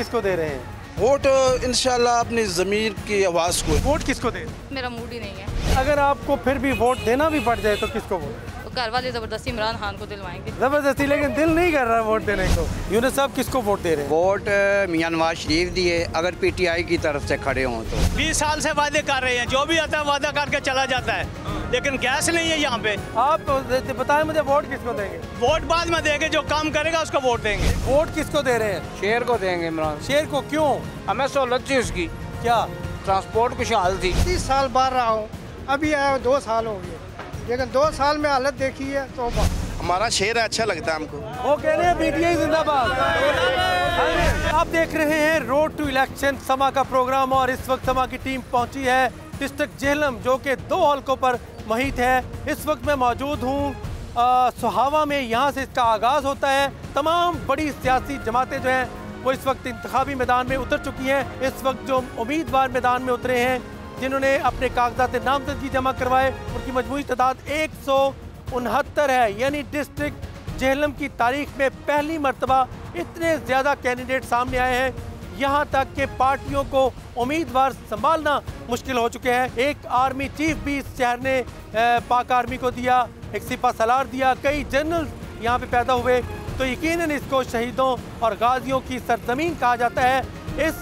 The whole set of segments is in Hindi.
किसको दे रहे हैं? वोट इंशाल्लाह अपनी ज़मीर की आवाज़ को। वोट किसको दे? मेरा मूड ही नहीं है। अगर आपको फिर भी वोट देना भी पड़ जाए तो किसको वोट? तो घर वाले ज़बरदस्ती इमरान खान को दिलवाएंगे। जबरदस्ती, लेकिन दिल नहीं कर रहा वोट देने को। यूनुस साहब किसको वोट दे रहे हैं? वोट मियां नवाज शरीफ दिए, अगर पीटीआई की तरफ से खड़े हों तो। 20 साल से वादे कर रहे हैं, जो भी आता है वादा करके चला जाता है, लेकिन गैस नहीं है यहाँ पे। आप बताएं मुझे, वोट किसको देंगे? वोट बाद में देंगे, जो काम करेगा उसको वोट देंगे। वोट किसको दे रहे हैं? शेर को देंगे इमरान। शेर को क्यों? हमें सहूलत थी उसकी, क्या ट्रांसपोर्ट खुशहाल थी। 30 साल बाहर रहा हूँ, अभी आया 2 साल हो गए, लेकिन 2 साल में हालत देखी है तो हमारा शेर है, अच्छा लगता है हमको। वो कह रहे हैं पीटीआई जिंदाबाद। आप देख रहे हैं रोड टू इलेक्शन समा का प्रोग्राम, और इस वक्त समा की टीम पहुंची है डिस्ट्रिक्ट जेहलम, जो कि 2 हल्कों पर मुहित है। इस वक्त मैं मौजूद हूँ सुहावा में, यहाँ से इसका आगाज़ होता है। तमाम बड़ी सियासी जमातें जो हैं वो इस वक्त इंतखाबी मैदान में उतर चुकी हैं। इस वक्त जो उम्मीदवार मैदान में उतरे हैं, जिन्होंने अपने कागजात नामजदगी जमा करवाए, उनकी मजमूई तादाद 169 है। यानी डिस्ट्रिक्ट जेहलम की तारीख में पहली मरतबा इतने ज़्यादा कैंडिडेट सामने आए हैं। यहाँ तक कि पार्टियों को उम्मीदवार संभालना मुश्किल हो चुके हैं। एक आर्मी चीफ भी इस शहर ने पाक आर्मी को दिया, एक सिपा सलार दिया, कई जनरल यहाँ पे पैदा हुए, तो यकीनन इसको शहीदों और गाजियों की सरजमीन कहा जाता है। इस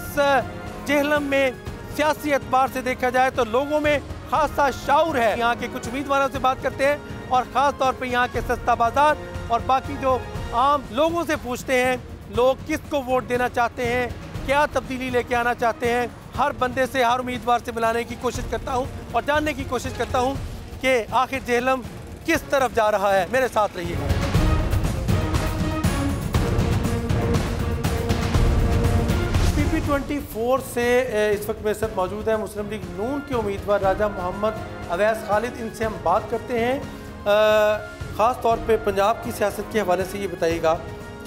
जेहलम में सियासी एतबार से देखा जाए तो लोगों में खासा शाऊर है। यहाँ के कुछ उम्मीदवारों से बात करते हैं, और ख़ास तौर पे यहाँ के सस्ता बाजार और बाकी जो आम लोगों से पूछते हैं लोग किसको वोट देना चाहते हैं, क्या तब्दीली लेके आना चाहते हैं। हर बंदे से, हर उम्मीदवार से मिलाने की कोशिश करता हूँ और जानने की कोशिश करता हूँ कि आखिर जेहलम किस तरफ जा रहा है। मेरे साथ रहिएगा। PP24 से इस वक्त मेरे साथ मौजूद है मुस्लिम लीग नून के उम्मीदवार राजा मोहम्मद अवैस खालिद। इनसे हम बात करते हैं ख़ास तौर पे पंजाब की सियासत के हवाले से। ये बताइएगा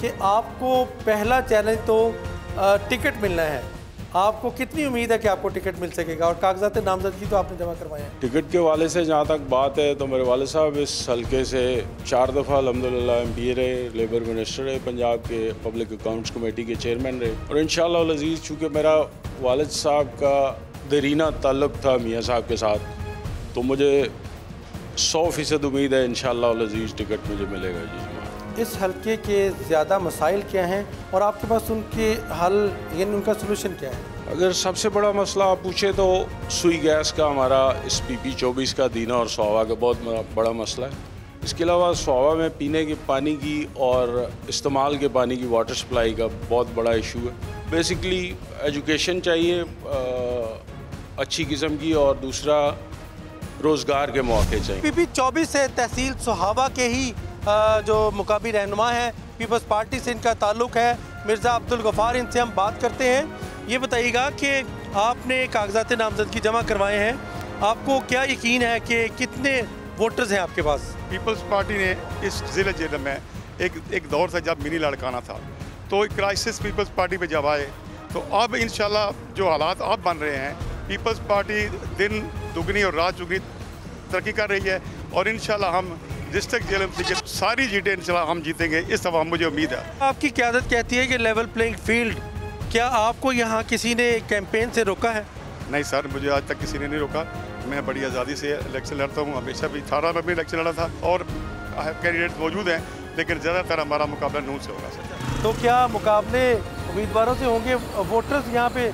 कि आपको पहला चैलेंज तो टिकट मिलना है, आपको कितनी उम्मीद है कि आपको टिकट मिल सकेगा, और कागजात नामजदगी तो आपने जमा करवाए हैं? टिकट के वाले से जहाँ तक बात है तो मेरे वाले साहब इस हल्के से 4 दफ़ा अल्हम्दुलिल्लाह MP रहे, लेबर मिनिस्टर रहे, पंजाब के पब्लिक अकाउंट्स कमेटी के चेयरमैन रहे, और इंशाअल्लाह अज़ीज़ चूँकि मेरा वालिद साहब का देरीना ताल्लुक़ था मियाँ साहब के साथ, तो मुझे 100% उम्मीद है इंशाअल्लाह अज़ीज़ टिकट मुझे मिलेगा जी। इस हल्के के ज़्यादा मसाइल क्या हैं और आपके पास उनके हल यानी उनका सलूशन क्या है? अगर सबसे बड़ा मसला आप पूछे तो सुई गैस का हमारा इस PP24 का दीना और सुहावा का बहुत बड़ा मसला है। इसके अलावा सुहावा में पीने के पानी की और इस्तेमाल के पानी की वाटर सप्लाई का बहुत बड़ा इशू है। बेसिकली एजुकेशन चाहिए अच्छी किस्म की, और दूसरा रोज़गार के मौके चाहिए। PP24 से तहसील सुहावा के ही जो मुकाबी रहनुमा है, पीपल्स पार्टी से इनका ताल्लुक़ है, मिर्ज़ा अब्दुल गफ़ार। इनसे हम बात करते हैं। ये बताइएगा कि आपने कागजात नामजदगी जमा करवाए हैं, आपको क्या यकीन है कि कितने वोटर्स हैं आपके पास? पीपल्स पार्टी ने इस ज़िले जेहलम में एक दौर था जब मिनी लड़काना था, तो क्राइसिस पीपल्स पार्टी पे जब आए, तो अब इंशाल्लाह जो हालात अब बन रहे हैं, पीपल्स पार्टी दिन दुगनी और रात चुगनी तरक्की कर रही है, और इंशाल्लाह हम डिस्ट्रिक्ट जेहलम से सारी सीटें इंशाल्लाह हम जीतेंगे, इस दफ़ा मुझे उम्मीद है। आपकी क़यादत कहती है कि लेवल प्लेइंग फील्ड, क्या आपको यहाँ किसी ने कैंपेन से रोका है? नहीं सर, मुझे आज तक किसी ने नहीं रोका। मैं बड़ी आज़ादी से इलेक्शन लड़ता हूँ, हमेशा भी 18 में भी इलेक्शन लड़ा था, और कैंडिडेट मौजूद हैं, लेकिन ज़्यादातर हमारा मुकाबला नून से होगा सर। तो क्या मुकाबले उम्मीदवारों से होंगे? वोटर्स यहाँ पे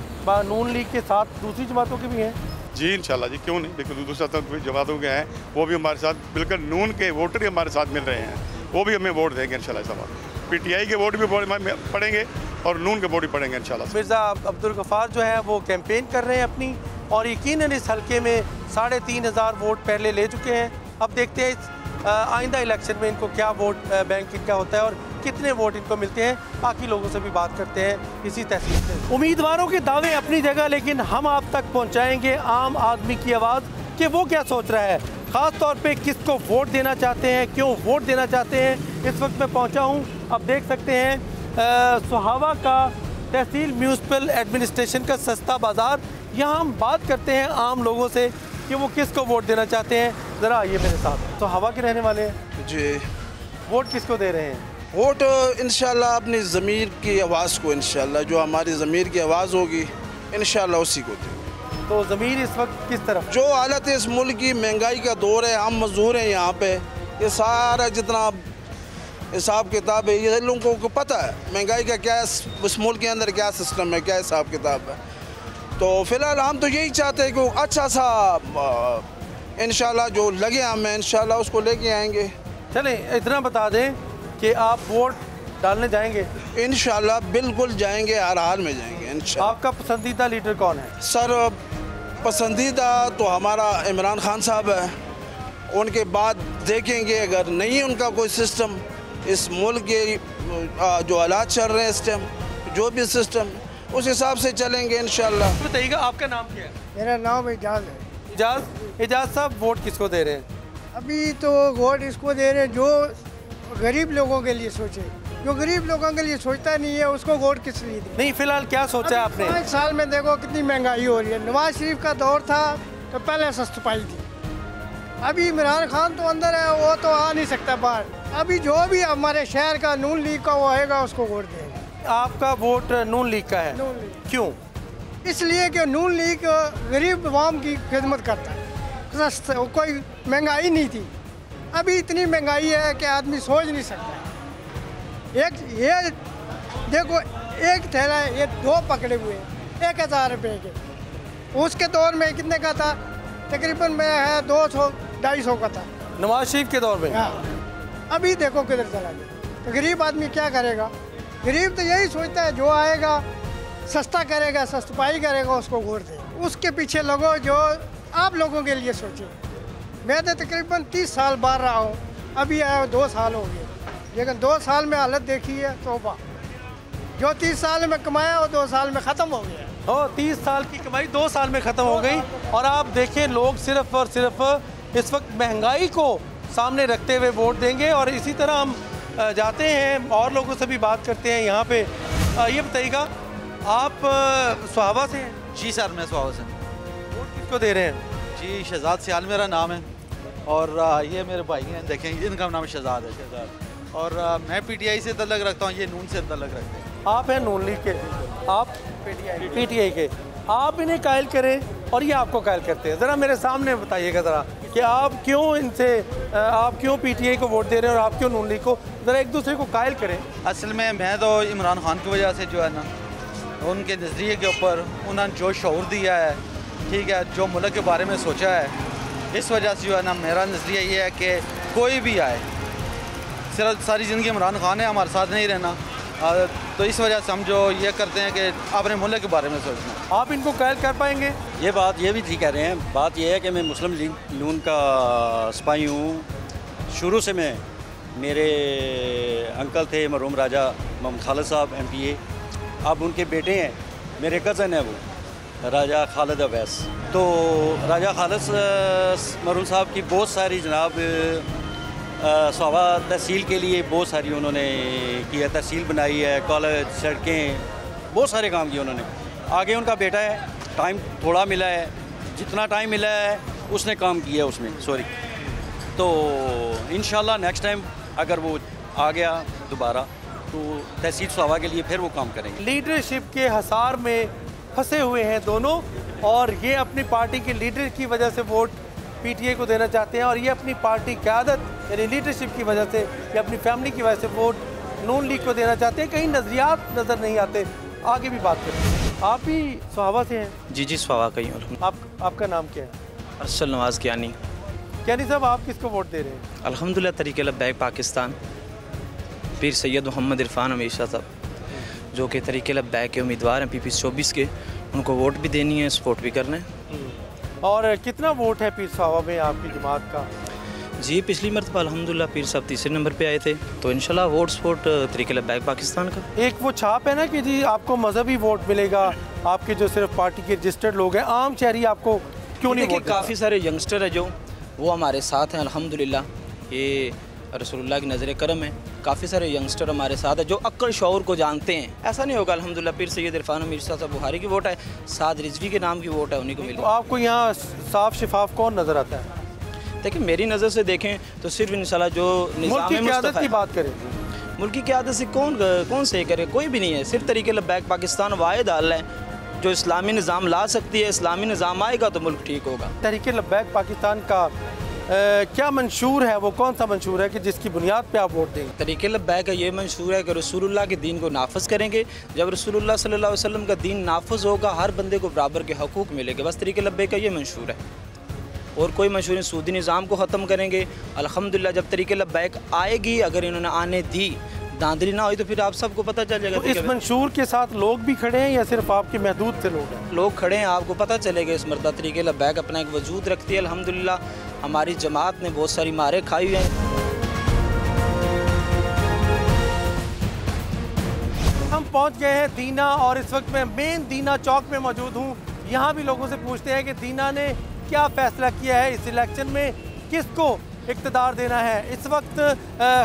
नून लीग के साथ दूसरी जमातों के भी हैं? जी इंशाल्लाह जी, क्यों नहीं। देखो दूसरा जमातों के हैं, वो भी हमारे साथ, बिल्कुल नून के वोटर ही हमारे साथ मिल रहे हैं, वो भी हमें वोट देंगे इंशाल्लाह। इस बार PTI के वोट भी पड़ेंगे और नून के वोट भी पड़ेंगे इंशाल्लाह। मिर्ज़ा अब्दुल गफ़ार जो है वो कैंपेन कर रहे हैं अपनी, और यकीनन इस हल्के में 3500 वोट पहले ले चुके हैं। अब देखते हैं इस आइंदा इलेक्शन में इनको क्या वोट बैंक इनका होता है और कितने वोट इनको मिलते हैं। बाकी लोगों से भी बात करते हैं इसी तहसील से। उम्मीदवारों के दावे अपनी जगह, लेकिन हम आप तक पहुंचाएंगे आम आदमी की आवाज़ कि वो क्या सोच रहा है, ख़ास तौर पे किसको वोट देना चाहते हैं, क्यों वोट देना चाहते हैं। इस वक्त मैं पहुंचा हूं, अब देख सकते हैं सुहावा का तहसील म्यूनसिपल एडमिनिस्ट्रेशन का सस्ता बाज़ार। यहाँ हम बात करते हैं आम लोगों से कि वो किसको वोट देना चाहते हैं। ज़रा आइए मेरे साथ। तो हवा के रहने वाले हैं जी। वोट किसको दे रहे हैं? वोट इंशाल्लाह अपनी ज़मीर की आवाज़ को, इंशाल्लाह जो हमारी ज़मीर की आवाज़ होगी इंशाल्लाह उसी को देंगे। तो ज़मीर इस वक्त किस तरफ? जो हालत है इस मुल्क की, महंगाई का दौर है, हम मजदूर हैं यहाँ पे, ये सारा जितना हिसाब किताब है ये लोगों को पता है महंगाई का क्या है, उस मुल्क के अंदर क्या सिस्टम है, क्या हिसाब किताब है। तो फ़िलहाल हम तो यही चाहते हैं कि अच्छा सा इंशाल्लाह जो लगे हमें इंशाल्लाह उसको लेके आएंगे। चलें, इतना बता दें कि आप वोट डालने जाएंगे? इंशाल्लाह बिल्कुल जाएंगे, हर हाल में जाएंगे इंशाल्लाह। आपका पसंदीदा लीडर कौन है? सर पसंदीदा तो हमारा इमरान खान साहब है, उनके बाद देखेंगे अगर नहीं उनका कोई सिस्टम इस मुल्क के जो हालात चल रहे हैं इस टाइम, जो भी सिस्टम उस हिसाब से चलेंगे इंशाल्लाह। बताइएगा आपका नाम क्या है? मेरा नाम एजाज है। एजाज साहब, वोट किसको दे रहे हैं? अभी तो वोट इसको दे रहे हैं जो गरीब लोगों के लिए सोचे। जो गरीब लोगों के लिए सोचता नहीं है उसको वोट किस लिए दे? नहीं, फिलहाल क्या सोचा है आपने? 5 साल में देखो कितनी महंगाई हो रही है। नवाज शरीफ का दौर था तो पहले सस्ती थी, अभी इमरान खान तो अंदर है, वो तो आ नहीं सकता बाहर। अभी जो भी हमारे शहर का नून लीग का वो आएगा उसको वोट देगा। आपका वोट नून लीग का है? नून लीग। क्यों? इसलिए कि नून लीग गरीब अवाम की खिदमत करता है। कोई महंगाई नहीं थी, अभी इतनी महंगाई है कि आदमी सोच नहीं सकता। एक ये देखो, एक थैला ये 2 पकड़े हुए 1000 रुपये के, उसके दौर में कितने का था? तकरीबन में है 200-250 का था नवाज शरीफ के दौर में। हाँ, अभी देखो किधर चला गया। तो गरीब आदमी क्या करेगा? गरीब तो यही सोचता है जो आएगा सस्ता करेगा, सस्ताई करेगा, उसको वोट दे। उसके पीछे लगो जो आप लोगों के लिए सोचे। मैं तो तकरीबन 30 साल बाहर रहा हूँ, अभी आया 2 साल हो गए, लेकिन 2 साल में हालत देखी है तौबा। जो 30 साल में कमाया वो 2 साल में ख़त्म हो गया। 30 साल की कमाई 2 साल में ख़त्म हो गई। और आप देखें, लोग सिर्फ और सिर्फ इस वक्त महंगाई को सामने रखते हुए वोट देंगे। और इसी तरह हम जाते हैं और लोगों से भी बात करते हैं यहाँ पे। ये बताइएगा, आप सुहावा से हैं? जी सर, मैं सुहावा से। वोट किसको दे रहे हैं? जी, शहजाद सियाल मेरा नाम है और ये मेरे भाई हैं, देखें इनका नाम शहजाद है। शहजाद। और मैं पीटीआई से तल्लक रखता हूँ, ये नून से तल्लक रखते हैं। आप हैं नून लीग के, आप पीटीआई के। आप इन्हें कायल करें और ये आपको कायल करते हैं। ज़रा मेरे सामने बताइएगा ज़रा कि आप क्यों पीटीआई को वोट दे रहे हैं और आप क्यों नून लीग को? ज़रा एक दूसरे को कायल करें। असल में मैं तो इमरान खान की वजह से जो है ना, उनके नज़रिए के ऊपर उन्होंने जो शऊर दिया है, ठीक है, जो मुल्क के बारे में सोचा है, इस वजह से जो है ना मेरा नज़रिया ये है कि कोई भी आए, सिर्फ सारी ज़िंदगी इमरान खान है, हमारे साथ नहीं रहना। तो इस वजह से हम जो ये करते हैं कि अपने मुल्क के बारे में सोचना। आप इनको कायल कर पाएंगे? ये बात ये भी ठीक कह रहे हैं। बात ये है कि मैं मुस्लिम लीग नून का सिपाही हूँ। शुरू से मैं, मेरे अंकल थे मरहूम राजा मोहम्मद खालिद साहब MPA, अब उनके बेटे हैं, मेरे कज़न है वो राजा खालिद अवैस। तो राजा खालिद मरहूम साहब की बहुत सारी जनाब सवा तहसील के लिए बहुत सारी उन्होंने किया, तहसील बनाई है, कॉलेज, सड़कें, बहुत सारे काम किए उन्होंने। आगे उनका बेटा है, टाइम थोड़ा मिला है, जितना टाइम मिला है उसने काम किया उसमें, सॉरी। तो इंशाल्लाह नेक्स्ट टाइम अगर वो आ गया दोबारा तो तहसील सवा के लिए फिर वो काम करेंगे। लीडरशिप के हसार में फंसे हुए हैं दोनों, और ये अपनी पार्टी के लीडर की वजह से वोट पीटीआई को देना चाहते हैं, और ये अपनी पार्टी क़यादत यानी लीडरशिप की वजह से या अपनी फैमिली की वजह से वोट नून लीग को देना चाहते हैं। कहीं नज़रियात नज़र नहीं आते। आगे भी बात करते हैं। आप भी सुहावा से हैं? जी जी, सुहावा का ही हूँ। आपका नाम क्या है? अरसल नवाज कियानी। कियानी साहब, आप किसको वोट दे रहे हैं? अल्हम्दुलिल्लाह तरीके लब्बैक पाकिस्तान, पीर सैयद मोहम्मद इरफान हमेशा साहब, जो कि तरीके लब्बैक के उम्मीदवार हैं PP 24 के, उनको वोट भी देनी है, सपोर्ट भी करना है। और कितना वोट है पीर साहब में आपकी जमात का? जी, पिछली मरतबा अल्हम्दुलिल्लाह पीर साहब 3रे नंबर पे आए थे, तो इंशाल्लाह वोट सपोर्ट तरीके लब्बैक पाकिस्तान का। एक वो छाप है ना कि जी आपको मजहबी वोट मिलेगा, आपके जो सिर्फ पार्टी के रजिस्टर्ड लोग हैं, आम शहरी आपको क्यों नहीं वोट? काफ़ी सारे यंगस्टर है जो वो हमारे साथ हैं अल्हम्दुलिल्लाह, ये रसूलुल्लाह की नज़र करम है। काफ़ी सारे यंगस्टर हमारे साथ है जो अक्ल शऊर को जानते हैं। ऐसा नहीं होगा अल्हम्दुलिल्लाह पीर सैयद इरफान मीर साहब बुहारी की वोट है, साद रिजवी के नाम की वोट है, उन्हीं को मिली। तो आपको यहाँ साफ शिफाफ कौन नज़र आता है? देखिए, मेरी नज़र से देखें तो सिर्फ इंशाल्लाह जो निज़ाम की बात करें, मुल्क की क़यादत से कौन सही करे? कोई भी नहीं है। सिर्फ तरीके लब्बैक पाकिस्तान वाहिद हल है जो इस्लामी निज़ाम ला सकती है। इस्लामी निज़ाम आएगा तो मुल्क ठीक होगा। तरीके लब्बैक पाकिस्तान का क्या मंशूर है, वो कौन सा मंशूर है कि जिसकी बुनियाद पे आप वोट देंगे? तरीके लब्बैक का ये मंशूर है कि रसूलुल्लाह के दीन को नाफिज करेंगे। जब रसूलुल्लाह सल्लल्लाहु अलैहि वसल्लम का दीन नाफिज होगा, हर बंदे को बराबर के हकूक़ मिलेंगे। बस तरीके लब्बैक का ये मंशूर है और कोई मंशूर नहीं। सूदी निज़ाम को ख़त्म करेंगे। अल्हम्दुलिल्लाह जब तरीके लब्बैक आएगी, अगर इन्होंने आने दी, धांधली ना हुई तो फिर आप सबको पता चल जाएगा। तो इस मंशूर के साथ लोग भी खड़े हैं या सिर्फ आपके महदूद से लोग हैं? लोग खड़े हैं, आपको पता चलेगा। इस मरदा तरीके लब्बैक अपना एक वजूद रखती है। अल्हम्दुलिल्लाह हमारी जमात ने बहुत सारी मारे खाई हुई हैं। हम पहुंच गए हैं दीना और इस वक्त मैं मेन दीना चौक में मौजूद हूं। यहाँ भी लोगों से पूछते हैं कि दीना ने क्या फ़ैसला किया है, इस इलेक्शन में किसको इक़्तिदार देना है। इस वक्त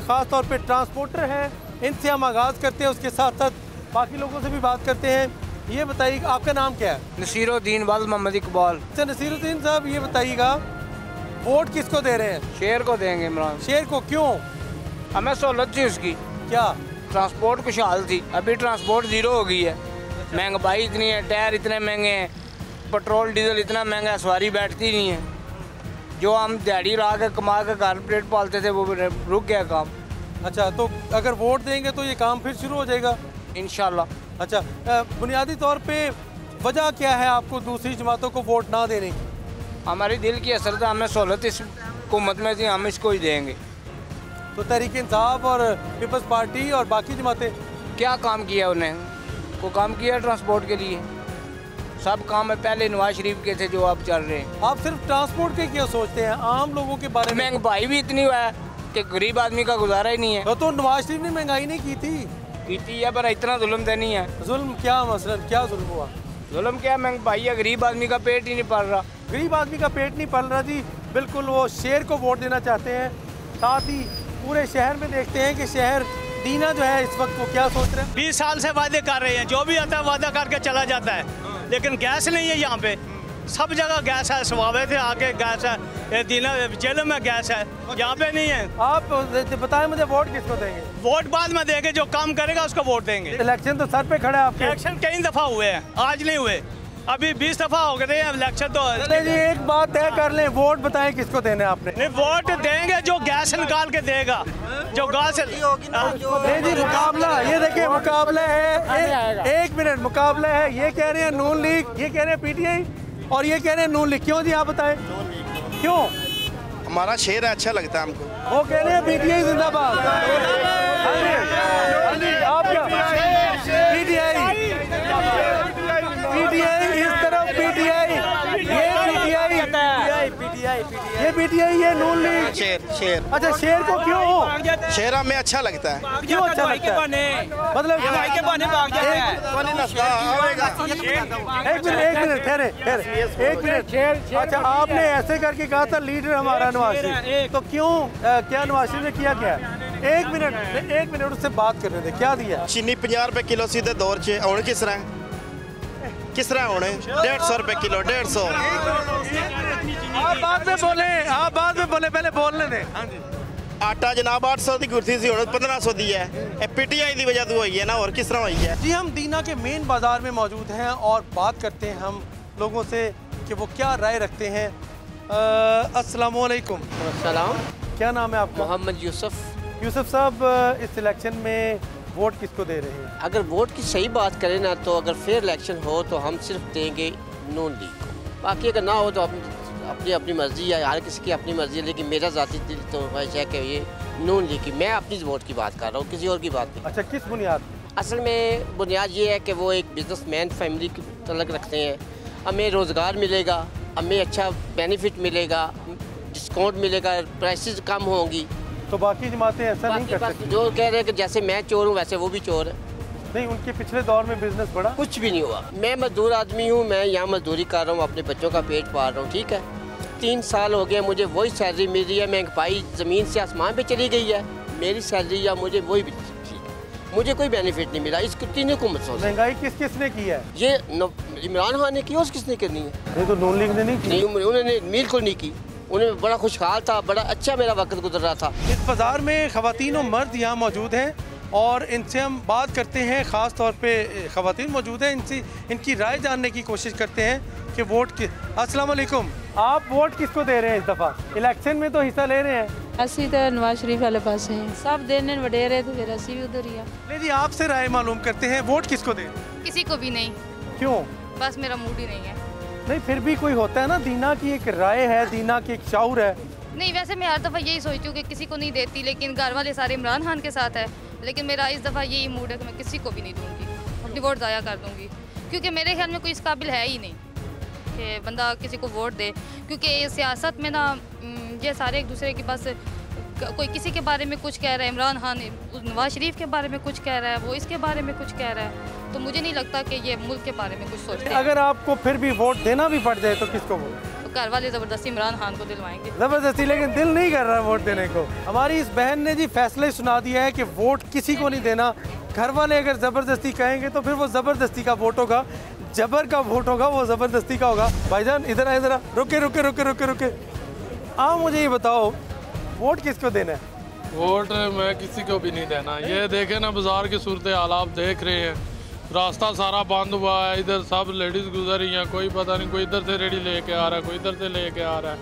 ख़ास तौर पे ट्रांसपोर्टर हैं, इनसे हम आगाज़ करते हैं, उसके साथ साथ बाकी लोगों से भी बात करते हैं। ये बताइए आपका नाम क्या है? नसीरुद्दीन वाल मोहम्मद इकबाल। अच्छा नसीरुद्दीन साहब, ये बताइएगा वोट किसको दे रहे हैं? शेर को देंगे इमरान। शेर को क्यों? हमें सहूलत थी उसकी। क्या? ट्रांसपोर्ट खुशहाल थी, अभी ट्रांसपोर्ट ज़ीरो हो गई है। महंगाई इतनी है, टायर इतने महंगे हैं, पेट्रोल डीजल इतना महंगा है, सवारी बैठती नहीं है। जो हम दिहाड़ी ला के कमा के घर पेट पालते थे वो रुक गया काम। अच्छा, तो अगर वोट देंगे तो ये काम फिर शुरू हो जाएगा इंशाल्लाह। अच्छा, बुनियादी तौर पे वजह क्या है आपको दूसरी जमातों को वोट ना देने की? हमारी दिल की असर था, हमें सहूलत इस हुकूमत में थी, हम इसको ही देंगे। तो तहरीक इंसाफ और पीपल्स पार्टी और बाकी जमातें क्या काम किया उन्हें? को काम किया ट्रांसपोर्ट के लिए, सब काम है पहले नवाज शरीफ के थे जो अब चल रहे हैं। आप सिर्फ ट्रांसपोर्ट के क्या सोचते हैं, आम लोगों के बारे में? महंगाई भी इतनी हुआ है कि गरीब आदमी का गुजारा ही नहीं है। तो नवाज शरीफ ने महंगाई नहीं की थी? की थी है, पर इतना जुल्म तो नहीं है। जुल्म क्या? मसलन क्या जुल्म हुआ? जुल्म क्या, महंगाई है, गरीब आदमी का पेट ही नहीं पल रहा। गरीब आदमी का पेट नहीं पल रहा जी, बिल्कुल। वो शेर को वोट देना चाहते हैं। साथ ही पूरे शहर में देखते हैं कि शहर दीना जो है इस वक्त वो क्या सोच रहे हैं। 20 साल से वादे कर रहे हैं, जो भी आता है वादा करके चला जाता है, लेकिन गैस नहीं है यहाँ पे। सब जगह गैस है, स्वावे थे आके गैस है, ये दीना जेल में गैस है, यहाँ पे नहीं है। आप बताएं मुझे वोट किसको देंगे? वोट बाद में देंगे, जो काम करेगा उसको वोट देंगे। इलेक्शन तो सर पे खड़ा है आपके। इलेक्शन कई दफ़ा हुए हैं, आज नहीं हुए, अभी 20 दफ़ा हो गए हैं इलेक्शन। तो जी एक बात तय कर लें, वोट बताएं किसको देने आपने? नहीं, वोट देंगे जो गैस निकाल के देगा, जो गैस जी मुकाबला। ये देखिए मुकाबला है, एक मिनट मुकाबला है। ये कह रहे हैं नून लीग, ये कह रहे हैं पीटीआई और ये कह रहे हैं नून लीग। क्यों जी आप बताएं क्यों? हमारा शेर है, अच्छा लगता है हमको। वो कह रहे हैं पीटीआई जिंदाबाद। आप क्या? पीटीआई इस तरफ, पीटीआई ये पीटीआई ये नून लीग। शेर। अच्छा, शेर को क्यों हो? शेर हमें अच्छा लगता है। क्यों अच्छा लगता है? मतलब एक मिनट ठहरे, एक मिनट। अच्छा, आपने ऐसे करके कहा था लीडर हमारा नवाज शरीफ, तो क्यों क्या नवाज शरीफ ने किया क्या? एक मिनट उससे बात करने दे। क्या दिया? चीनी 50 रुपए किलो सीधे दौर च होने किस तरह होने 150 रुपए किलो 150। आप बाद में बोले, पहले बोलने दे। आटा जनाब 800 की कुर्सी सी 1500 दी है, पीटीआई की वजह तो हुई है ना, और किस तरह हुई है? जी हम दीना के मेन बाजार में मौजूद हैं और बात करते हैं हम लोगों से कि वो क्या राय रखते हैं। अस्सलाम वालेकुम। सलाम। क्या नाम है आपका? मोहम्मद यूसुफ। यूसुफ साहब, इस इलेक्शन में वोट किसको दे रहे हैं? अगर वोट की सही बात करें ना, तो अगर फेयर इलेक्शन हो तो हम सिर्फ देंगे नून लीग को। बाकी अगर ना हो तो अपनी मर्जी है, हर किसी की अपनी मर्जी है, लेकिन मेरा ज़ाती दिल तो ख्वाहिश है कि ये नून लीग की। मैं अपनी वोट की बात कर रहा हूँ, किसी और की बात नहीं। अच्छा, किस बुनियाद? असल में बुनियाद ये है कि वो एक बिजनेसमैन फैमिली की तलक रखते हैं। हमें रोज़गार मिलेगा, हमें अच्छा बेनिफिट मिलेगा, डिस्काउंट मिलेगा, प्राइसेस कम होंगी। तो बाकी जमातें ऐसा नहीं कर सकती? जो कह रहे हैं कि जैसे मैं चोर हूँ वैसे वो भी चोर है। नहीं, उनके पिछले दौर में बिजनेस बढ़ा? कुछ भी नहीं हुआ। मैं मजदूर आदमी हूँ, मैं यहाँ मजदूरी कर रहा हूँ, अपने बच्चों का पेट पाल रहा हूँ, ठीक है। 3 साल हो गए मुझे वही सैलरी मिल रही है। महंगाई ज़मीन से आसमान पे चली गई है, मेरी सैलरी या मुझे वही ठीक है, मुझे कोई बेनिफिट नहीं मिला। इसको तीनों को मत सोचो। महंगाई किसने की है? ये इमरान खान ने की, और किसने करनी है? ये तो नून लीग ने नहीं की। नहीं, उन्होंने बिल्कुल नहीं की। उन्हें बड़ा खुशहाल था, बड़ा अच्छा मेरा वक्त गुजर रहा था। इस बाज़ार में ख़वातीन और मर्द यहाँ मौजूद हैं और इनसे हम बात करते हैं। ख़ास तौर पे ख़वातीन मौजूद हैं, इनकी राय जानने की कोशिश करते हैं कि वोट की। अस्सलाम वालेकुम, आप वोट किसको दे रहे हैं इस दफ़ा? इलेक्शन में तो हिस्सा ले रहे हैं। ਅਸੀਂ तो नवाज शरीफ वाले पास हैं, सब देने वडेरे तो फिर ਅਸੀਂ भी उधर ही हैं। ले जी, आपसे राय मालूम करते हैं, वोट किसको दें? किसी को भी नहीं। क्यों? बस मेरा मूड ही नहीं है। नहीं, फिर भी कोई होता है ना, दीना की एक राय है, दीना की एक शाउर है। नहीं, वैसे मैं हर दफ़ा यही सोचती हूँ कि किसी को नहीं देती, लेकिन घर वाले सारे इमरान खान के साथ है। लेकिन मेरा इस दफ़ा यही मूड है कि मैं किसी को भी नहीं दूँगी, अपनी वोट ज़ाया कर दूँगी, क्योंकि मेरे ख्याल में कोई इस काबिल है ही नहीं कि बंदा किसी को वोट दे। क्योंकि सियासत में ना ये सारे एक दूसरे की बस, कोई किसी के बारे में कुछ कह रहा है, इमरान खान नवाज शरीफ के बारे में कुछ कह रहा है, वो इसके बारे में कुछ कह रहा है, तो मुझे नहीं लगता कि ये मुल्क के बारे में कुछ सोचते हैं। अगर आपको फिर भी वोट देना भी पड़ जाए तो किसको वोट? तो घर वाले ज़बरदस्ती इमरान खान को दिलवाएंगे। ज़बरदस्ती, लेकिन दिल नहीं कर रहा वोट देने को। हमारी इस बहन ने जी फैसला सुना दिया है कि वोट किसी को नहीं देना। घर वाले अगर ज़बरदस्ती कहेंगे तो फिर वो ज़बरदस्ती का वोट होगा, जबर का वोट होगा, वो ज़बरदस्ती का होगा। भाईजान इधर आ, इधर आ, रुके रुके रुके रुके रुके। आप मुझे ये बताओ, वोट किसको देना है? वोट मैं किसी को भी नहीं देना। ये देखे ना, बाजार की सूरत हाल आप देख रहे हैं, रास्ता सारा बंद हुआ है, इधर सब लेडीज़ गुजर रही हैं, कोई पता नहीं, कोई इधर से रेडी लेके आ रहा है, कोई इधर से लेके आ रहा है,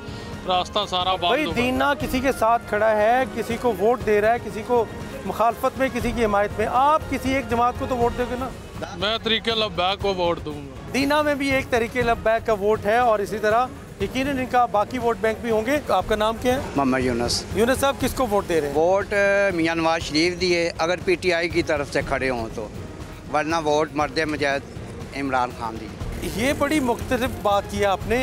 रास्ता सारा बंद हुआ है। दीना किसी के साथ खड़ा है, किसी को वोट दे रहा है, किसी को मुखालफत में, किसी की हिमायत में। आप किसी एक जमात को तो वोट दोगे ना? मैं तरीके लब्बैक को वोट दूंगा। दीना में भी एक तरीके लब्बैक का वोट है और इसी तरह यकीनन इनका बाकी वोट बैंक भी होंगे। आपका नाम क्या है? मोहम्मद यूनुस। यूनुस साहब, किसको वोट दे रहे हैं? वोट मियां नवाज शरीफ दिए अगर पीटीआई की तरफ से खड़े हों तो, वरना वोट मर्द मुजाहिद इमरान खान दी। ये बड़ी मुख्तलिफ बात की है आपने,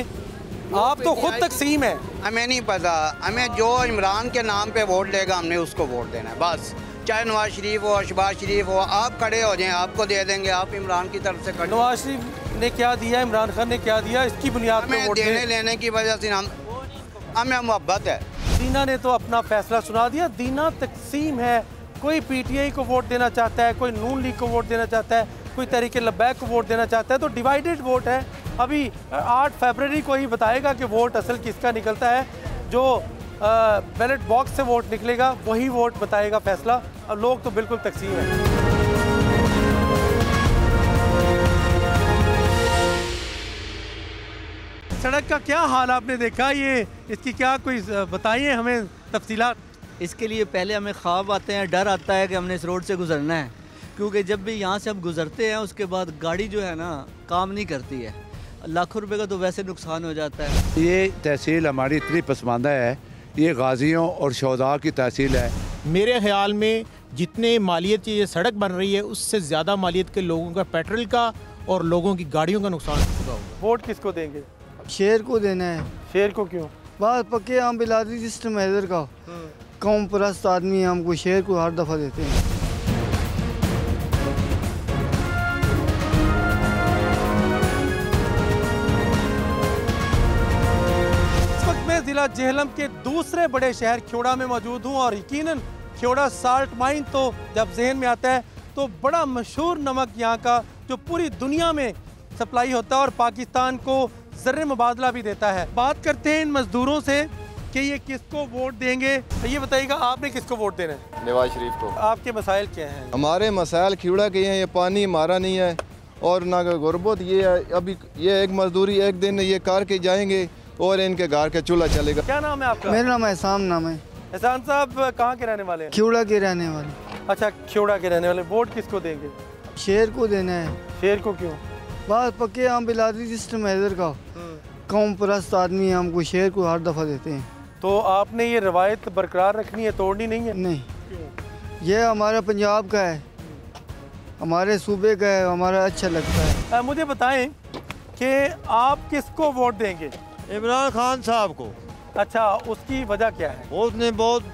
आप तो खुद तकसीम है। हमें नहीं पता, हमें जो इमरान के नाम पे वोट लेगा हमने उसको वोट देना है बस। चाहे नवाज शरीफ हो, शहबाज शरीफ हो, आप खड़े हो जाएं, आपको दे देंगे। आप इमरान की तरफ से खड़े। नवाज शरीफ ने क्या दिया, इमरान खान ने क्या दिया, इसकी बुनियाद पर वोट देने लेने की वजह से हमें मोहब्बत है। दीना ने तो अपना फैसला सुना दिया। दीना तकसीम है, कोई पीटीआई को वोट देना चाहता है, कोई नून लीग को वोट देना चाहता है, कोई तहरीके लब्बैक को वोट देना चाहता है, तो डिवाइडेड वोट है। अभी 8 फरवरी को ही बताएगा कि वोट असल किसका निकलता है। जो बैलेट बॉक्स से वोट निकलेगा वही वोट बताएगा फैसला। अब लोग तो बिल्कुल तकसीम है। सड़क का क्या हाल आपने देखा, ये इसकी क्या कोई बताइए हमें तफसीलात। इसके लिए पहले हमें ख्वाब आते हैं, डर आता है कि हमने इस रोड से गुजरना है, क्योंकि जब भी यहाँ से हम गुजरते हैं उसके बाद गाड़ी जो है ना काम नहीं करती है, लाखों रुपए का तो वैसे नुकसान हो जाता है। ये तहसील हमारी इतनी पसमानदा है, ये गाजियों और शहदा की तहसील है। मेरे ख्याल में जितने मालियत की ये सड़क बन रही है उससे ज़्यादा मालियत के लोगों का पेट्रोल का और लोगों की गाड़ियों का नुकसान हो चुका होगा। वोट किसको देंगे? शेर को देना है। शेर को क्यों? बात पक्के हम बिलादी सिस्टम है इधर का, कौम परस्त आदमी हमको शेर को हर दफ़ा देते हैं। जिला जेहलम के दूसरे बड़े शहर ख्योड़ा में मौजूद हूँ और यकीनन ख्योड़ा साल्ट माइन तो जब जहन में आता है तो बड़ा मशहूर नमक यहाँ का जो पूरी दुनिया में सप्लाई होता है और पाकिस्तान को ज़र्रे मुबादला भी देता है। बात करते हैं इन मजदूरों से कि ये किसको वोट देंगे। ये बताइएगा, आपने किसको वोट देना है? नवाज शरीफ को। आपके मसाइल क्या हैं? हमारे मसाइल ख्योड़ा के हैं, ये पानी हमारा नहीं है और ना गुर्बत। ये है अभी ये एक मजदूरी एक दिन ये कार के जाएंगे और इनके घर का चूल्हा चलेगा। क्या नाम है आपका? मेरा नाम एहसान नाम है। एहसान साहब कहाँ के रहने वाले हैं? ख्योड़ा के रहने वाले। अच्छा, ख्योड़ा के रहने वाले। वोट किसको देंगे? शेर को देना है। शेर को क्यों? बात पक्के हम बिलादी सिस्टम है इधर का, कौम परस्त आदमी हमको शेर को हर दफ़ा देते हैं। तो आपने ये रवायत बरकरार रखनी है, तोड़नी नहीं है? नहीं, ये हमारा पंजाब का है, हमारे सूबे का है, हमारा अच्छा लगता है। मुझे बताएं कि आप किसको वोट देंगे? इमरान खान साहब को। अच्छा, उसकी वजह क्या है? उसने बहुत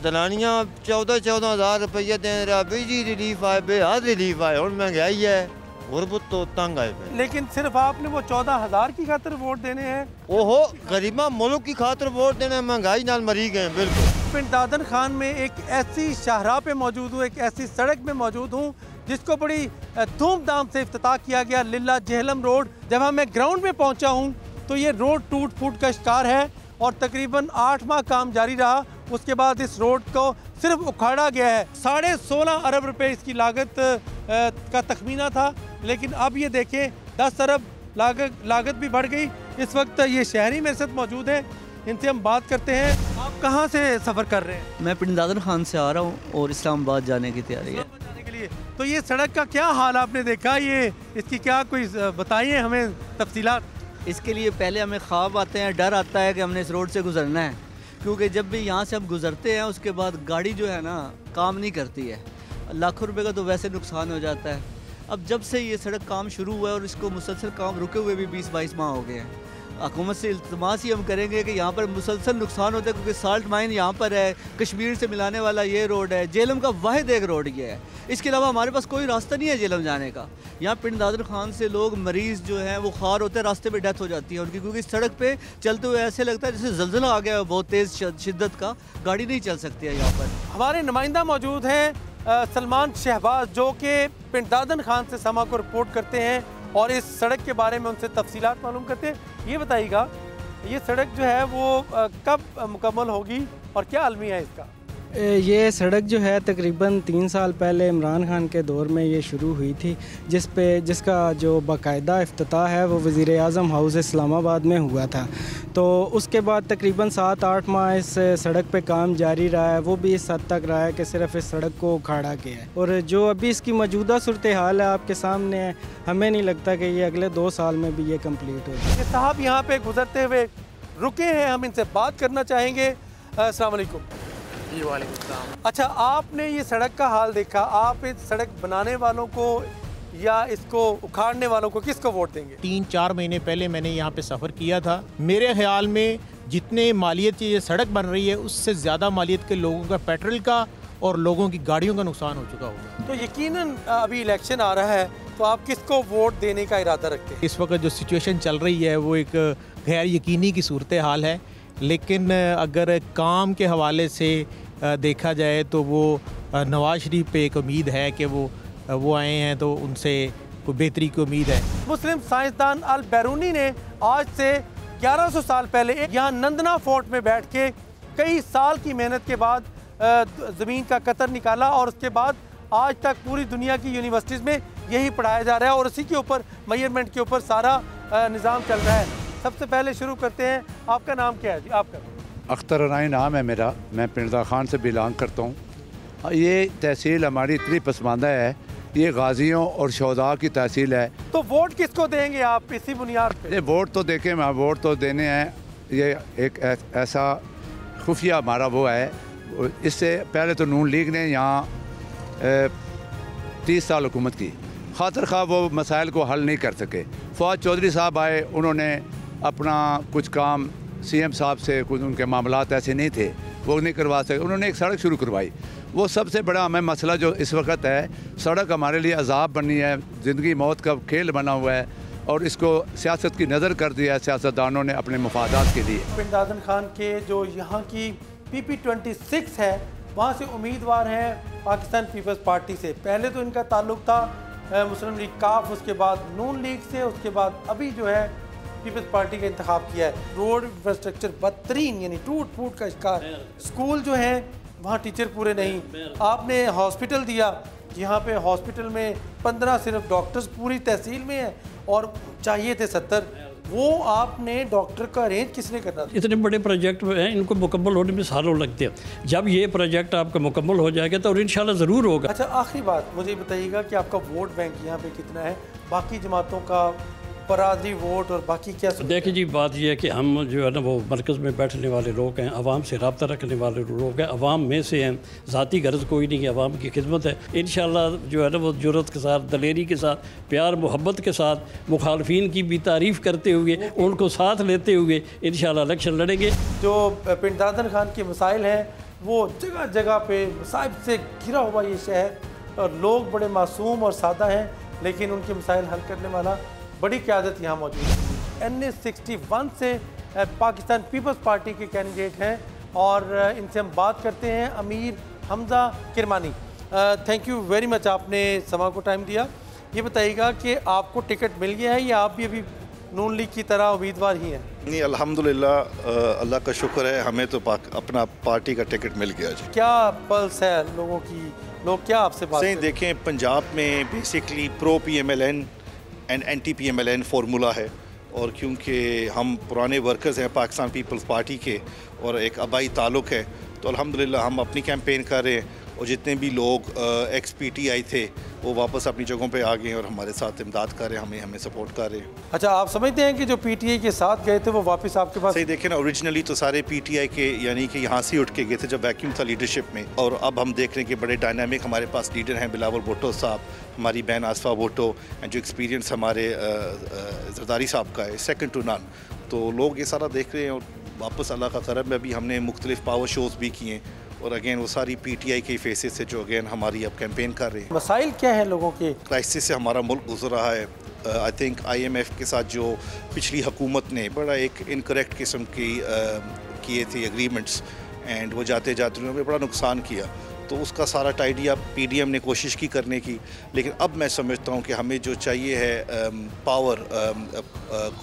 दलानियाँ 14-14 हज़ार रुपया दे रहा, बिजली रिलीफ आए, बेहद रिलीफ आए और महंगाई है, गुरबत तो तंग आए पे। लेकिन सिर्फ आपने वो 14,000 की खातिर वोट देने हैं? ओहो, गरीबा मुल्क की खातिर वोट देने, महंगाई नाल मरी गए बिल्कुल। पिंड दादन खान में एक ऐसी शाहराह पे मौजूद हूँ, एक ऐसी सड़क में मौजूद हूँ जिसको बड़ी धूमधाम से इफ्तिताह किया गया, लिल्ला जेहलम रोड। जब मैं ग्राउंड में पहुँचा हूँ तो ये रोड टूट फूट का शिकार है और तकरीबन 8 माह काम जारी रहा उसके बाद इस रोड को सिर्फ उखाड़ा गया है। 16.5 अरब रुपए इसकी लागत का तखमीना था, लेकिन अब ये देखें 10 अरब लागत भी बढ़ गई। इस वक्त ये शहरी मेरे साथ मौजूद है, इनसे हम बात करते हैं। आप कहाँ से सफ़र कर रहे हैं? मैं पिंड दादर खान से आ रहा हूँ और इस्लामाबाद जाने की तैयारी है। जाने के लिए तो ये सड़क का क्या हाल आपने देखा, ये इसकी क्या कोई बताइए हमें तफसीलात। इसके लिए पहले हमें ख्वाब आते हैं, डर आता है कि हमने इस रोड से गुजरना है, क्योंकि जब भी यहाँ से हम गुजरते हैं उसके बाद गाड़ी जो है ना काम नहीं करती है। लाखों रुपए का तो वैसे नुकसान हो जाता है। अब जब से ये सड़क काम शुरू हुआ है और इसको मुसलसल काम रुके हुए भी 20-22 माह हो गए हैं। हुकूमत से इल्तमास ही हम करेंगे कि यहाँ पर मुसलसल नुकसान होता है, क्योंकि साल्ट माइन यहाँ पर है, कश्मीर से मिलाने वाला ये रोड है, जेलम का वाहिद एक रोड ये है। इसके अलावा हमारे पास कोई रास्ता नहीं है जेलम जाने का। यहाँ पिंड दादर खान से लोग मरीज़ जो हैं वो खार होते हैं, रास्ते में डेथ हो जाती है उनकी, क्योंकि सड़क पे चलते हुए ऐसे लगता है जैसे ज़लज़ला आ गया है बहुत तेज़ शिद्दत का, गाड़ी नहीं चल सकती है यहाँ पर। हमारे नुमाइंदा मौजूद हैं सलमान शहबाज, जो कि पिंड दादर खान से समा को रिपोर्ट करते हैं और इस सड़क के बारे में उनसे तफसीलात मालूम करते हैं। ये बताइएगा ये सड़क जो है वो कब मुकम्मल होगी और क्या अलमिया है इसका? ये सड़क जो है तकरीबन 3 साल पहले इमरान खान के दौर में ये शुरू हुई थी, जिसका जो बाकायदा इफ्तिताह है वो वज़ीर आज़म हाउस इस्लामाबाद में हुआ था। तो उसके बाद तकरीबन 7-8 माह इस सड़क पे काम जारी रहा है, वो भी इस हद तक रहा है कि सिर्फ इस सड़क को उखाड़ा गया है। और जो अभी इसकी मौजूदा सूरत हाल है आपके सामने है, हमें नहीं लगता कि ये अगले 2 साल में भी ये कम्प्लीट हो जाए। साहब यहाँ पे गुजरते हुए रुके हैं, हम इनसे बात करना चाहेंगे। अस्सलाम वालेकुम। जी वालेकुम सलाम। अच्छा, आपने ये सड़क का हाल देखा, आप इस सड़क बनाने वालों को या इसको उखाड़ने वालों को किसको वोट देंगे? 3-4 महीने पहले मैंने यहाँ पे सफ़र किया था। मेरे ख्याल में जितने मालियत की ये सड़क बन रही है उससे ज़्यादा मालियत के लोगों का पेट्रोल का और लोगों की गाड़ियों का नुकसान हो चुका होगा। तो यकीनन अभी इलेक्शन आ रहा है, तो आप किसको वोट देने का इरादा रखते हैं? इस वक्त जो सिचुएशन चल रही है वो एक गैर यकीनी की सूरत हाल है, लेकिन अगर काम के हवाले से देखा जाए तो वो नवाज शरीफ पे एक उम्मीद है कि वो आए हैं तो उनसे कोई बेहतरी की उम्मीद है। मुस्लिम साइंसदान अल बैरूनी ने आज से 1100 साल पहले यहाँ नंदना फोर्ट में बैठ के कई साल की मेहनत के बाद ज़मीन का कतर निकाला और उसके बाद आज तक पूरी दुनिया की यूनिवर्सिटीज़ में यही पढ़ाया जा रहा है और उसी के ऊपर मेजरमेंट के ऊपर सारा निज़ाम चल रहा है। सबसे पहले शुरू करते हैं, आपका नाम क्या है जी? आपका अख्तर रानी नाम है मेरा, मैं पिंड दादर खान से बिलोंग करता हूँ। ये तहसील हमारी इतनी पसमानदा है, ये गाजियों और शहदा की तहसील है। तो वोट किसको देंगे आप इसी बुनियाद पे? ये वोट तो देखें, मैं वोट तो देने हैं, ये एक ऐसा खुफिया हमारा वो है। इससे पहले तो नून लीग ने यहाँ 30 साल हुकूमत की, खातर खा वो मसाइल को हल नहीं कर सके। फवाद चौधरी साहब आए, उन्होंने अपना कुछ काम CM साहब से, कुछ उनके मामलात ऐसे नहीं थे, वो नहीं करवा सके, उन्होंने एक सड़क शुरू करवाई। वो सबसे बड़ा हमें मसला जो इस वक्त है, सड़क हमारे लिए अजाब बनी है, ज़िंदगी मौत का खेल बना हुआ है और इसको सियासत की नज़र कर दिया है सियासतदानों ने अपने मफादात के लिए। पिंड दादर खान के जो यहाँ की PP26 है, वहाँ से उम्मीदवार हैं पाकिस्तान पीपल्स पार्टी से। पहले तो इनका ताल्लुक था मुस्लिम लीग काफ, उसके बाद नून लीग से, उसके बाद अभी जो है पीपल्स पार्टी का इंतखाब किया है। रोड इंफ्रास्ट्रक्चर बदतरीन, यानी टूट फूट का शिकार। स्कूल जो है वहाँ टीचर पूरे नहीं। आपने हॉस्पिटल दिया, यहाँ पे हॉस्पिटल में 15 सिर्फ डॉक्टर्स पूरी तहसील में है और चाहिए थे 70। वो आपने डॉक्टर का अरेंज किसने करना था? इतने बड़े प्रोजेक्ट हैं, इनको मुकम्मल होने में सालों लगते हैं। जब ये प्रोजेक्ट आपका मुकम्मल हो जाएगा तो इंशाल्लाह ज़रूर होगा। अच्छा, आखिरी बात मुझे बताइएगा कि आपका वोट बैंक यहाँ पे कितना है, बाकी जमातों का बरादरी वोट और बाकी क्या? देखिए जी, बात यह है कि हम जो है ना वो मरकज़ में बैठने वाले लोग हैं, आवाम से रब्ता रखने वाले लोग हैं, आवाम में से हैं, ज़ाती गर्ज कोई नहीं है, आवाम की खिदमत है। इंशाल्लाह जो है ना वो जुर्रत के साथ, दलेरी के साथ, प्यार मोहब्बत के साथ, मुखालफिन की भी तारीफ़ करते हुए, उनको साथ लेते हुए इंशाल्लाह इलेक्शन लड़ेंगे। जो पिंड दादर खान के मसाइल हैं वो जगह जगह पे मसाइब से घिरा हुआ ये शहर, और लोग बड़े मासूम और सादा हैं, लेकिन उनके मसाइल हल करने वाला बड़ी क़यादत यहाँ मौजूद है। NA 61 से पाकिस्तान पीपल्स पार्टी के कैंडिडेट हैं और इनसे हम बात करते हैं। Amir Hamza Kirmani, thank you very much, आपने समा को टाइम दिया। ये बताइएगा कि आपको टिकट मिल गया है या आप भी अभी नून लीग की तरह उम्मीदवार ही हैं? नहीं, अल्हम्दुलिल्लाह, अल्लाह का शुक्र है, हमें तो अपना पार्टी का टिकट मिल गया जी। क्या पल्स है लोगों की, लोग क्या आपसे बात सही देखें, पंजाब में basically pro PMLN and anti PMLN formula है, और क्योंकि हम पुराने वर्कर्स हैं पाकिस्तान पीपल्स पार्टी के और एक आबाई ताल्लुक़ है, तो अल्हम्दुलिल्लाह हम अपनी कैंपेन कर रहे हैं, और जितने भी लोग एक्स PTI थे वो वापस अपनी जगहों पे आ गए और हमारे साथ इमदाद कर रहे हैं, हमें सपोर्ट कर रहे हैं। अच्छा, आप समझते हैं कि जो PTI के साथ गए थे वो वापस आपके पास? सही देखें ना, ओरिजिनली तो सारे PTI के यानी कि यहाँ से उठ के गए थे जब वैक्यूम था लीडरशिप में, और अब हम देख रहे हैं कि बड़े डायनामिक हमारे पास लीडर हैं, बिलावल भुट्टो साहब, हमारी बहन आसफा भुट्टो, एंड जो एक्सपीरियंस हमारे जरदारी साहब का है, सेकंड टू नन। तो लोग ये सारा देख रहे हैं, और वापस अल्लाह का करम में अभी हमने मुख्तलिफ पावर शोज़ भी किए, और अगेन वो सारी PTI के फेसेस से जो अगेन हमारी अब कैंपेन कर रहे हैं। मसाइल क्या है लोगों के? क्राइसिस से हमारा मुल्क गुजर रहा है। आई थिंक IMF के साथ जो पिछली हुकूमत ने बड़ा एक इनकरेक्ट किस्म की किए थे एग्रीमेंट्स, एंड वो जाते जाते उन्होंने बड़ा नुकसान किया, तो उसका सारा टाइडी अप PDM ने कोशिश की करने की, लेकिन अब मैं समझता हूँ कि हमें जो चाहिए है पावर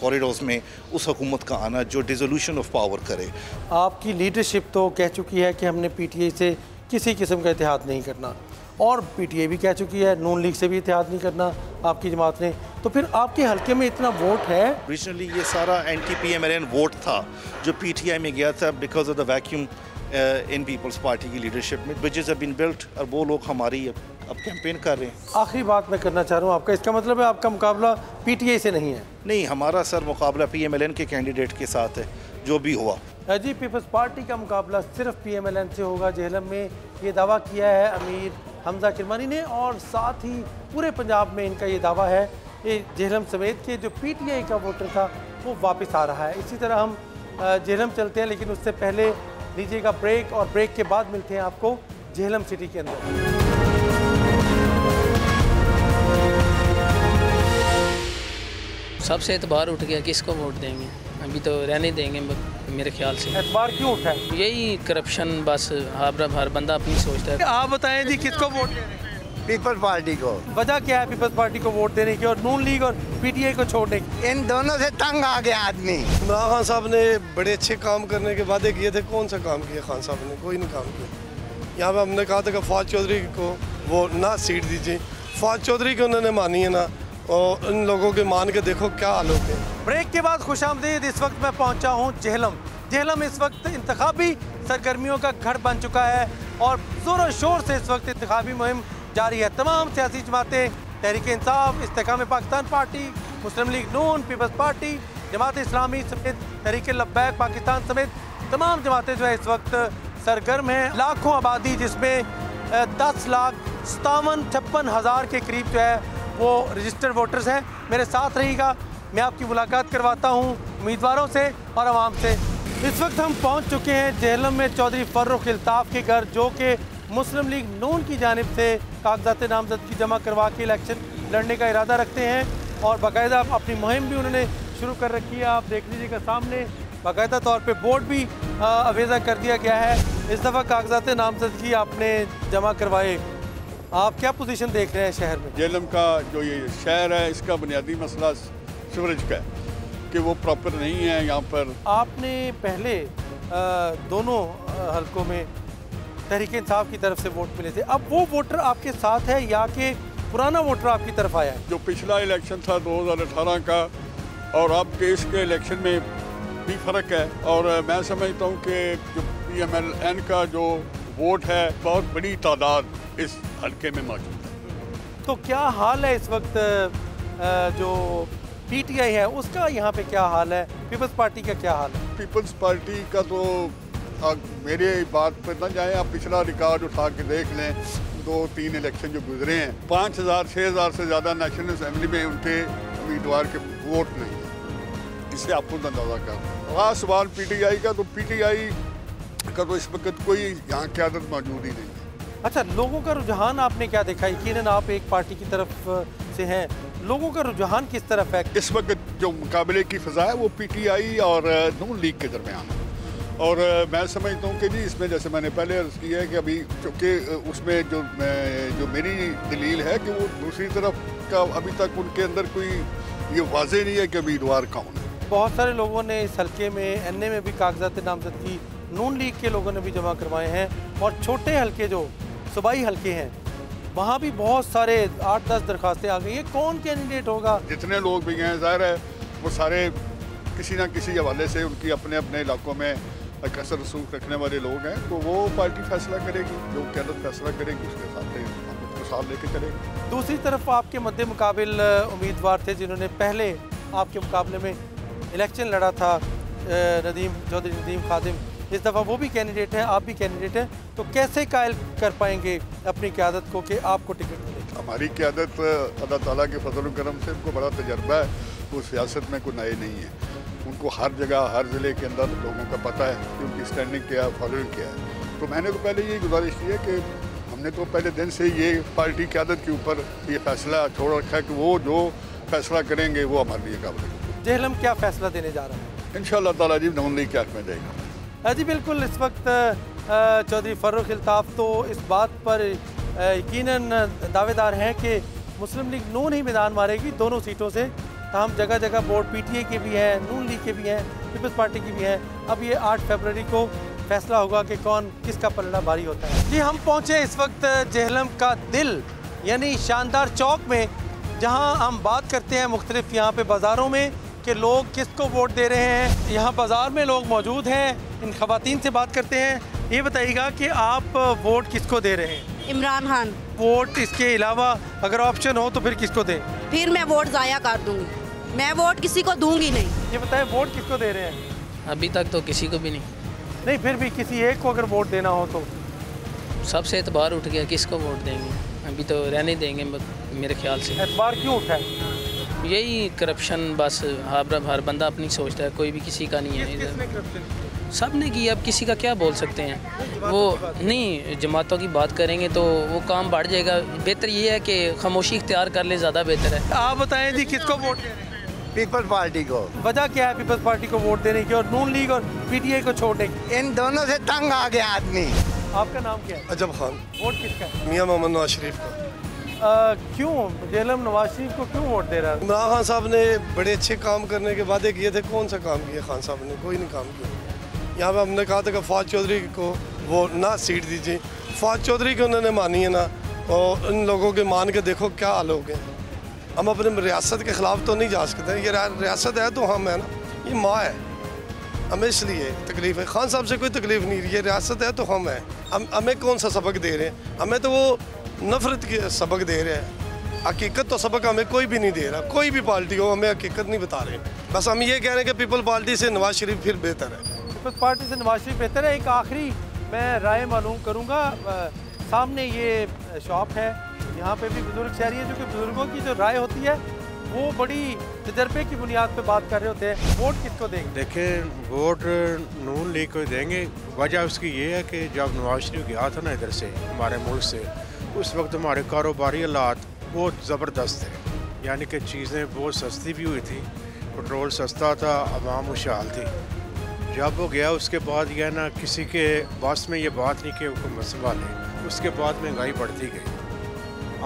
कॉरिडोर्स में उस हुकूमत का आना जो डिसोल्यूशन ऑफ पावर करे। आपकी लीडरशिप तो कह चुकी है कि हमने PTI से किसी किस्म का इत्तेहाद नहीं करना, और PTI भी कह चुकी है नून लीग से भी इत्तेहाद नहीं करना आपकी जमात ने, तो फिर आपके हल्के में इतना वोट है? ओरिजिनली ये सारा एंटी PMLN वोट था जो PTI में गया था because of the vacuum in people's party की लीडरशिप में। ब्रिजेस हैव बीन बिल्ट, और वो लोग हमारी अब कैंपेन कर रहे हैं। आखिरी बात मैं करना चाह रहा हूँ आपका, इसका मतलब है आपका मुकाबला PTI से नहीं है? नहीं, हमारा सर मुकाबला PMLN के कैंडिडेट के साथ है, जो भी हुआ। जी, पीपल्स पार्टी का मुकाबला सिर्फ PMLN से होगा। जेहलम में ये दावा किया है अमीर हमजा किरमानी ने, और साथ ही पूरे पंजाब में इनका ये दावा है कि जेहलम समेत के जो PTI का वोटर था वो वापस आ रहा है। इसी तरह हम जेहलम चलते हैं, लेकिन उससे पहले लीजिएगा ब्रेक, और ब्रेक के बाद मिलते हैं आपको जेहलम सिटी के अंदर। सबसे एतबार उठ गया, किसको वोट देंगे? अभी तो रहने देंगे मेरे ख्याल से। एतबार क्यों उठा है? यही करप्शन, बस हर बंदा अपनी सोचता है। आप बताएं जी, किसको वोट दे रहे हैं? पीपल्स पार्टी को। वजह क्या है पीपल्स पार्टी को वोट देने की और नून लीग और PTI को छोड़ने की? इन दोनों से तंग आ गया आदमी। इमरान खान साहब ने बड़े अच्छे काम करने के वादे किए थे, कौन सा काम किया खान साहब ने? कोई नहीं काम किया। यहाँ पे हमने कहा था कि फवाद चौधरी को वो ना सीट दीजिए, फवाद चौधरी को उन्होंने मानी है ना, और इन लोगों के मान के देखो क्या हाल हो गए। ब्रेक के बाद खुशामदीद। इस वक्त मैं पहुंचा हूं जेहलम। जेहलम इस वक्त इंतखाबी सरगर्मियों का घर बन चुका है, और जोर शोर से इस वक्त इंतखाबी मुहिम जारी है। तमाम सियासी जमातें, तहरीक इंसाफ, इस्तेकाम पाकिस्तान पार्टी, मुस्लिम लीग नून, पीपल्स पार्टी, जमात इस्लामी समेत तहरीक लब्बैक पाकिस्तान समेत तमाम जमातें जो है इस वक्त सरगर्म हैं। लाखों आबादी, जिसमें 10,57,56,000 के करीब जो है वो रजिस्टर्ड वोटर्स हैं। मेरे साथ रहिएगा, मैं आपकी मुलाकात करवाता हूँ उम्मीदवारों से और आवाम से। इस वक्त हम पहुँच चुके हैं जेहलम में चौधरी फर्रुख इल्ताफ़ के घर, जो कि मुस्लिम लीग नून की जानिब से कागजात नामजदगी जमा करवा के इलेक्शन लड़ने का इरादा रखते हैं, और बाकायदा अपनी मुहिम भी उन्होंने शुरू कर रखी है। आप देख लीजिएगा सामने बाकायदा तौर पे बोर्ड भी अवेजा कर दिया गया है। इस दफ़ा कागजात नामजदगी आपने जमा करवाए, आप क्या पोजीशन देख रहे हैं शहर में? जेहलम का जो ये शहर है, इसका बुनियादी मसला सीवरेज का है कि वो प्रॉपर नहीं है यहाँ पर। आपने पहले दोनों हलकों में तहरीक इंसाफ की तरफ से वोट मिले थे, अब वो वोटर आपके साथ है या कि पुराना वोटर आपकी तरफ आया है? जो पिछला इलेक्शन था 2018 का और अब के इसके इलेक्शन में भी फ़र्क है, और मैं समझता हूँ कि जो PMLN का जो वोट है बहुत बड़ी तादाद इस हल्के में मौजूद है। तो क्या हाल है इस वक्त जो PTI है उसका यहाँ पे क्या हाल है, पीपल्स पार्टी का क्या हाल है? पीपल्स पार्टी का तो मेरे बात पर ना जाए, आप पिछला रिकॉर्ड उठा के देख लें, 2-3 इलेक्शन जो गुजरे हैं 5,000-6,000 से ज़्यादा नेशनल असेंबली में उनके उम्मीदवार के वोट नहीं है। इससे आपको अंदाजा कर रहा सवाल PTI का, तो PTI का तो इस वक्त कोई यहाँ क़यादत मौजूद ही नहीं है। अच्छा, लोगों का रुझान आपने क्या देखा? यकीनन आप एक पार्टी की तरफ से हैं, लोगों का रुझान किस तरफ है? इस वक्त जो मुकाबले की फ़ज़ा है वो PTI और नून लीग के दरमियान है, और मैं समझता हूँ कि जी इसमें जैसे मैंने पहले अर्ज़ किया है कि अभी चूँकि उसमें जो मेरी दलील है कि वो दूसरी तरफ का अभी तक उनके अंदर कोई ये वाजे नहीं है कि उम्मीदवार कौन है। बहुत सारे लोगों ने इस हल्के में एनए में भी कागजात नामजदगी नून लीग के लोगों ने भी जमा करवाए हैं, और छोटे हल्के जो सूबाई हल्के हैं वहाँ भी बहुत सारे 8-10 दरखास्तें आ गई हैं। कौन कैंडिडेट होगा? जितने लोग भी हैं ज़ाहिर है वो सारे किसी ना किसी हवाले से उनकी अपने अपने इलाकों में कसर रसूख रखने वाले लोग हैं, तो वो पार्टी फैसला करेगी, जो क़यादत फैसला करेगी उसके साथ लेके चलेगी। दूसरी तरफ आपके मद्दे मुकाबिल उम्मीदवार थे जिन्होंने पहले आपके मुकाबले में इलेक्शन लड़ा था, चौधरी नदीम खादिम, इस दफ़ा वो भी कैंडिडेट हैं, आप भी कैंडिडेट हैं, तो कैसे कायल कर पाएंगे अपनी क़यादत को कि आपको टिकट मिले? हमारी क़यादत अल्लाह ताला के फजल करम से उनको बड़ा तजर्बा है, वो सियासत में कोई नए नहीं है, उनको हर जगह हर ज़िले के अंदर लोगों का पता है कि उनकी स्टैंडिंग क्या है, फॉलोइंग क्या है। तो मैंने तो पहले ये गुजारिश की है कि हमने तो पहले दिन से ये पार्टी क़यादत के ऊपर ये फैसला छोड़ रखा है कि वो जो फैसला करेंगे वो हमारे लिए काबिल है। जेहलम क्या फैसला देने जा रहा है? इंशाअल्लाह ताला जी नून लीग के हक़ में जाएगा। जी बिल्कुल, इस वक्त चौधरी फर्रुख अल्ताफ़ तो इस बात पर यकीनन दावेदार हैं कि मुस्लिम लीग नून ही मैदान मारेगी दोनों सीटों से। तमाम जगह जगह बोर्ड पीटीआई के भी हैं, नून लीग के भी हैं, पीपल्स पार्टी की भी हैं। अब ये 8 फरवरी को फैसला होगा कि कौन किसका पलड़ा भारी होता है। जी हम पहुँचे इस वक्त जेहलम का दिल यानी शानदार चौक में, जहाँ हम बात करते हैं मुख्तलिफ यहाँ पे बाज़ारों में कि लोग किसको वोट दे रहे हैं। यहाँ बाज़ार में लोग मौजूद हैं, इन ख़वातीन से बात करते हैं। ये बताइएगा कि आप वोट किसको दे रहे हैं? इमरान खान। वोट इसके अलावा अगर ऑप्शन हो तो फिर किसको दें? फिर मैं वोट ज़ाया कर दूंगी, मैं वोट किसी को दूंगी नहीं। ये बताएं वोट किसको दे रहे हैं? अभी तक तो किसी को भी नहीं। नहीं, फिर भी किसी एक को अगर वोट देना हो तो? सबसे एतबार उठ गया, किसको वोट देंगे? अभी तो रहने देंगे मेरे ख्याल से। एतबार क्यों उठा है? यही करप्शन, बस हर बंदा अपनी सोचता है, कोई भी किसी का नहीं है। सब ने की, अब किसी का क्या बोल सकते हैं। वो नहीं, जमातों की बात करेंगे तो वो काम बढ़ जाएगा। बेहतर ये है कि खामोशी इख्तियार कर ले, ज़्यादा बेहतर है। आप बताएं जी किसको वोट? पीपल्स पार्टी को। वजह क्या है पीपल्स पार्टी को वोट देने की और नून लीग और पीटीआई को छोड़ने की? इन दोनों से तंग आ गया आदमी। आपका नाम क्या है? अजब खान। वोट किसका है? मियां मोहम्मद नवाज शरीफ का। क्यों जेहलम नवाज शरीफ को क्यों वोट दे रहा है? इमरान खान साहब ने बड़े अच्छे काम करने के वादे किए थे, कौन सा काम किया खान साहब ने? कोई नहीं काम किया। यहाँ पे हमने कहा था कि फौज चौधरी को वो ना सीट दीजिए, फौज चौधरी को उन्होंने मानी है ना, और इन लोगों के मान के देखो क्या हाल हो गए। हम अपने रियासत के ख़िलाफ़ तो नहीं जा सकते, ये रियासत है तो हम है ना, ये माँ है, हमें इसलिए तकलीफ़ है। खान साहब से कोई तकलीफ़ नहीं, ये रियासत है तो हम हैं। हमें कौन सा सबक दे रहे हैं? हमें तो वो नफ़रत के सबक दे रहे हैं। हकीकत तो सबक हमें कोई भी नहीं दे रहा, कोई भी पार्टी हो हमें हकीकत नहीं बता रहे। बस हम ये कह रहे हैं कि पीपल पार्टी से नवाज शरीफ फिर बेहतर है। पीपल्स पार्टी से नवाज शरीफ बेहतर है। एक आखिरी मैं राय मालूम करूँगा, सामने ये शॉप है, यहाँ पे भी बुजुर्ग शहरी हैं, जो कि बुजुर्गों की जो राय होती है वो बड़ी तजर्बे की बुनियाद पे बात कर रहे होते हैं। वोट किसको देंगे? देखें, वोट नून लीग को देंगे। वजह उसकी ये है कि जब नवाज शरीफ गया था ना इधर से, हमारे मुल्क से, उस वक्त हमारे कारोबारी हालात बहुत ज़बरदस्त थे, यानी कि चीज़ें बहुत सस्ती भी हुई थी, पेट्रोल सस्ता था, आवाम खुशहाल थी। जब वो गया उसके बाद यह ना किसी के बस में ये बात नहीं कि हुकूमत संभाले, उसके बाद महंगाई बढ़ती गई।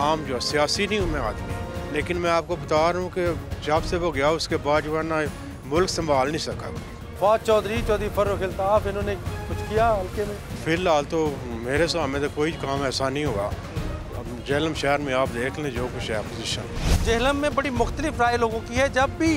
आम जो सियासी नहीं हूँ मैं आदमी, लेकिन मैं आपको बता रहा हूँ कि जब से वो गया उसके बाद जो है ना मुल्क संभाल नहीं सका। फौज चौधरी फर्रुख अल्ताफ़, इन्होंने कुछ किया हल्के में? फ़िलहाल तो मेरे सामने तो कोई काम ऐसा नहीं हुआ। अब जेहलम शहर में आप देख लें जो कुछ है अपोजिशन। जेहलम में बड़ी मुख्तलिफ राय लोगों की है। जब भी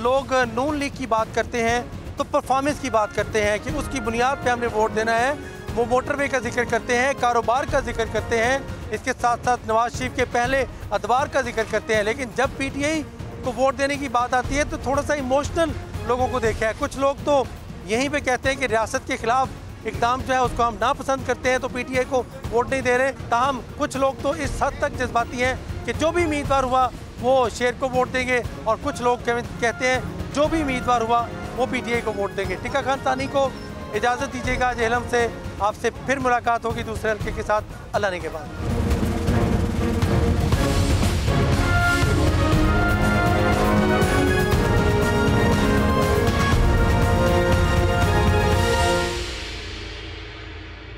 लोग नून लीग की बात करते हैं तो परफॉर्मेंस की बात करते हैं कि उसकी बुनियाद पे हमने वोट देना है। वो मोटरवे का जिक्र करते हैं, कारोबार का जिक्र करते हैं, इसके साथ साथ नवाज शरीफ के पहले अदवार का जिक्र करते हैं। लेकिन जब पीटीआई को वोट देने की बात आती है तो थोड़ा सा इमोशनल लोगों को देखा है। कुछ लोग तो यहीं पे कहते हैं कि रियासत के खिलाफ इक़दाम जो है उसको हम नापसंद करते हैं तो पीटीआई को वोट नहीं दे रहे। ताहम कुछ लोग तो इस हद तक जज्बाती हैं कि जो भी उम्मीदवार हुआ वो शेर को वोट देंगे, और कुछ लोग कहते हैं जो भी उम्मीदवार हुआ वो पीटीआई को वोट देंगे। टिक्का खान सानी को इजाज़त दीजिएगा। जेहलम से आपसे फिर मुलाकात होगी दूसरे हल्के के साथ अल्लाह ने के बाद।